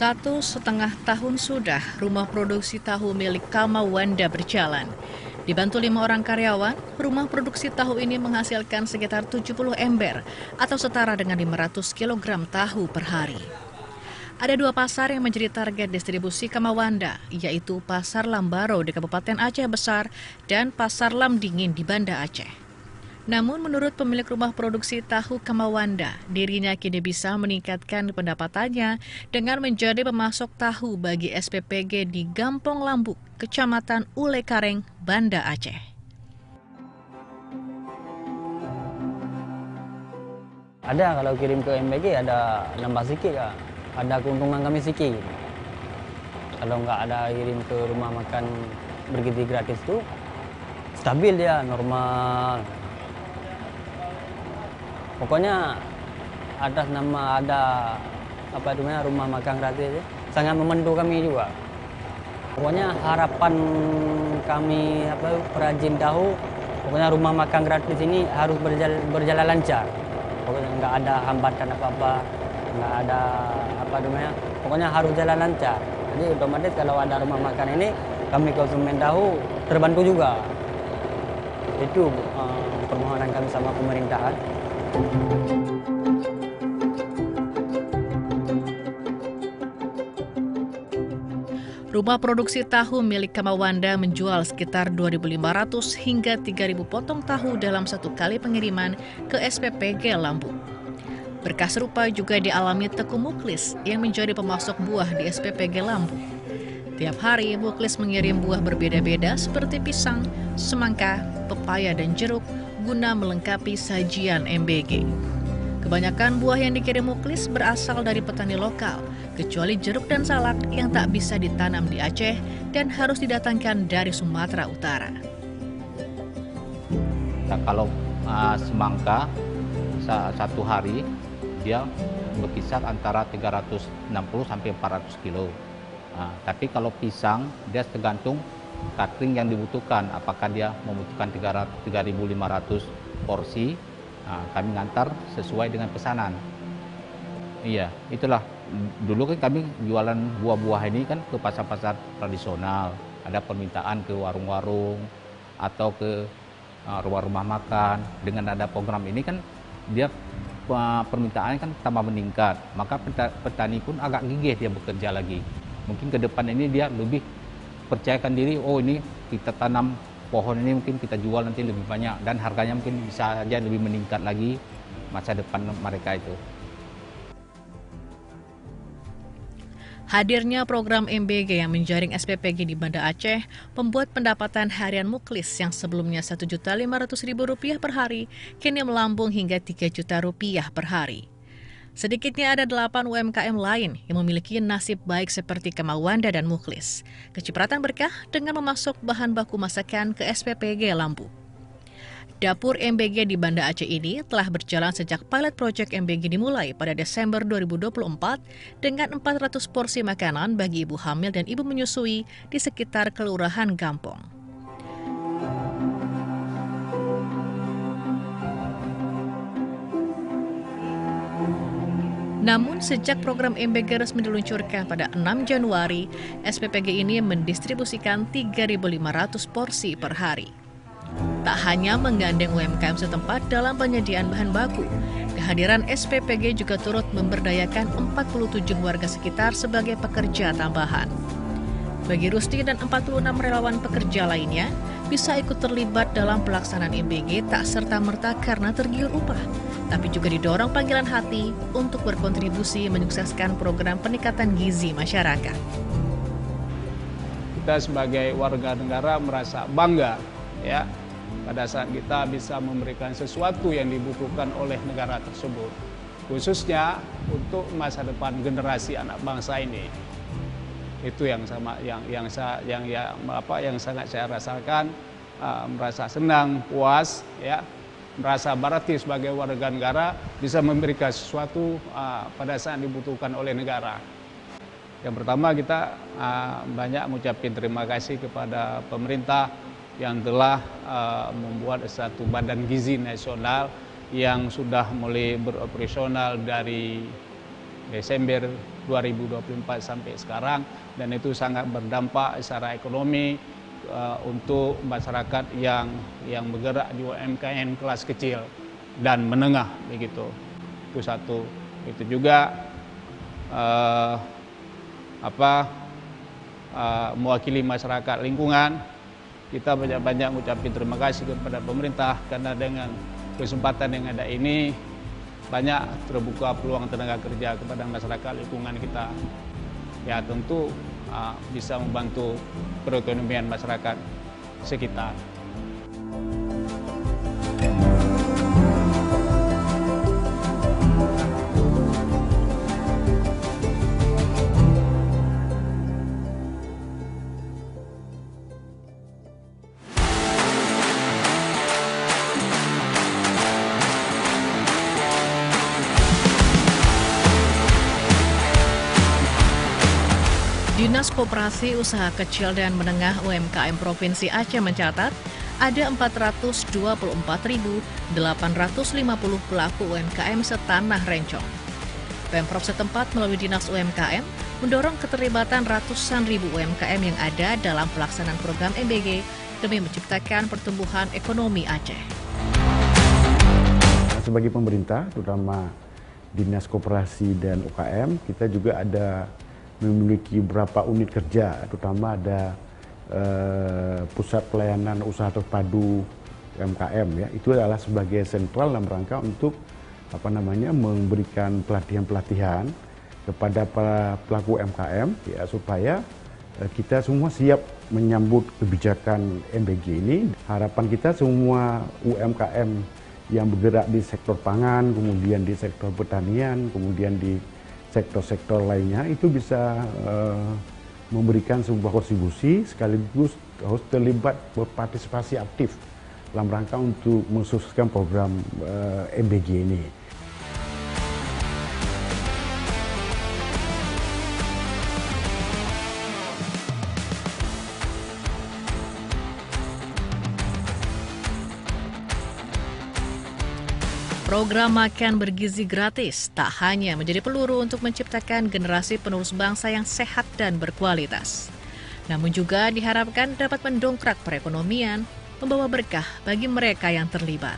1,5 tahun sudah rumah produksi tahu milik Kamawanda berjalan. Dibantu 5 orang karyawan, rumah produksi tahu ini menghasilkan sekitar 70 ember atau setara dengan 500 kg tahu per hari. Ada 2 pasar yang menjadi target distribusi Kamawanda, yaitu Pasar Lambaro di Kabupaten Aceh Besar dan Pasar Lamdingin di Banda Aceh. Namun menurut pemilik rumah produksi tahu Kamawanda, dirinya kini bisa meningkatkan pendapatannya dengan menjadi pemasok tahu bagi SPPG di Gampong Lambuk, Kecamatan Ule Kareng, Banda Aceh. Ada kalau kirim ke MBG ada nambah sedikit, Kak. Ada keuntungan kami sedikit. Kalau nggak ada kirim ke rumah makan bergizi gratis tuh stabil dia, normal. Pokoknya atas nama ada rumah makan gratis sangat membantu kami juga. Pokoknya harapan kami perajin tahu, pokoknya rumah makan gratis ini harus berjalan lancar. Pokoknya nggak ada hambatan apa-apa, nggak ada pokoknya harus jalan lancar. Jadi otomatis kalau ada rumah makan ini, kami konsumen tahu terbantu juga. Itu permohonan kami sama pemerintahan. Rumah produksi tahu milik Kamawanda menjual sekitar 2.500 hingga 3.000 potong tahu dalam satu kali pengiriman ke SPPG Lambuk. Berkah serupa juga dialami Teku Muklis yang menjadi pemasok buah di SPPG Lambuk. Tiap hari Muklis mengirim buah berbeda-beda seperti pisang, semangka, pepaya, dan jeruk guna melengkapi sajian MBG. Kebanyakan buah yang dikirim Muklis berasal dari petani lokal, kecuali jeruk dan salak yang tak bisa ditanam di Aceh dan harus didatangkan dari Sumatera Utara. Nah, kalau semangka satu hari dia berkisar antara 360 sampai 400 kilo. Nah, tapi kalau pisang dia tergantung catering yang dibutuhkan, apakah dia membutuhkan 3.500 porsi, kami ngantar sesuai dengan pesanan. Iya, itulah. Dulu kan kami jualan buah-buah ini kan ke pasar-pasar tradisional, ada permintaan ke warung-warung atau ke rumah-rumah makan. Dengan ada program ini kan dia permintaannya kan tambah meningkat, maka petani pun agak gigih dia bekerja lagi. Mungkin ke depan ini dia lebih percayakan diri, oh ini kita tanam pohon ini mungkin kita jual nanti lebih banyak dan harganya mungkin bisa saja lebih meningkat lagi masa depan mereka itu. Hadirnya program MBG yang menjaring SPPG di Banda Aceh membuat pendapatan harian Muklis yang sebelumnya Rp1.500.000 per hari kini melambung hingga Rp3 juta per hari. Sedikitnya ada 8 UMKM lain yang memiliki nasib baik seperti Kamawanda dan Muklis. Kecipratan berkah dengan memasok bahan baku masakan ke SPPG Lambuk. Dapur MBG di Banda Aceh ini telah berjalan sejak pilot project MBG dimulai pada Desember 2024 dengan 400 porsi makanan bagi ibu hamil dan ibu menyusui di sekitar Kelurahan Gampong. Namun sejak program MBG resmi diluncurkan pada 6 Januari, SPPG ini mendistribusikan 3.500 porsi per hari. Tak hanya menggandeng UMKM setempat dalam penyediaan bahan baku, kehadiran SPPG juga turut memberdayakan 47 warga sekitar sebagai pekerja tambahan. Bagi Rusdi dan 46 relawan pekerja lainnya, bisa ikut terlibat dalam pelaksanaan MBG tak serta-merta karena tergiur upah, tapi juga didorong panggilan hati untuk berkontribusi menyukseskan program peningkatan gizi masyarakat. Kita sebagai warga negara merasa bangga ya pada saat kita bisa memberikan sesuatu yang dibutuhkan oleh negara tersebut, khususnya untuk masa depan generasi anak bangsa ini. Itu yang sangat saya rasakan, merasa senang, puas, ya, merasa berarti sebagai warga negara bisa memberikan sesuatu pada saat dibutuhkan oleh negara. Yang pertama kita banyak mengucapkan terima kasih kepada pemerintah yang telah membuat satu badan gizi nasional yang sudah mulai beroperasional dari Desember 2024 sampai sekarang, dan itu sangat berdampak secara ekonomi untuk masyarakat yang bergerak di UMKM kelas kecil dan menengah begitu. Itu satu. Itu juga mewakili masyarakat lingkungan, kita banyak-banyak mengucapkan terima kasih kepada pemerintah karena dengan kesempatan yang ada ini banyak terbuka peluang tenaga kerja kepada masyarakat lingkungan kita. Ya tentu bisa membantu perekonomian masyarakat sekitar. Dinas Koperasi Usaha Kecil dan Menengah UMKM Provinsi Aceh mencatat ada 424.850 pelaku UMKM setanah Rencong. Pemprov setempat melalui Dinas UMKM mendorong keterlibatan ratusan ribu UMKM yang ada dalam pelaksanaan program MBG demi menciptakan pertumbuhan ekonomi Aceh. Sebagai pemerintah, terutama Dinas Koperasi dan UKM, kita juga memiliki beberapa unit kerja, terutama ada pusat pelayanan usaha terpadu UMKM, ya. Itu adalah sebagai sentral dalam rangka untuk memberikan pelatihan-pelatihan kepada para pelaku UMKM, ya, supaya kita semua siap menyambut kebijakan MBG ini. Harapan kita semua UMKM yang bergerak di sektor pangan, kemudian di sektor pertanian, kemudian di sektor-sektor lainnya itu bisa memberikan sebuah kontribusi, sekaligus harus terlibat berpartisipasi aktif dalam rangka untuk mensukseskan program MBG ini. Program makan bergizi gratis tak hanya menjadi peluru untuk menciptakan generasi penerus bangsa yang sehat dan berkualitas, namun juga diharapkan dapat mendongkrak perekonomian, membawa berkah bagi mereka yang terlibat.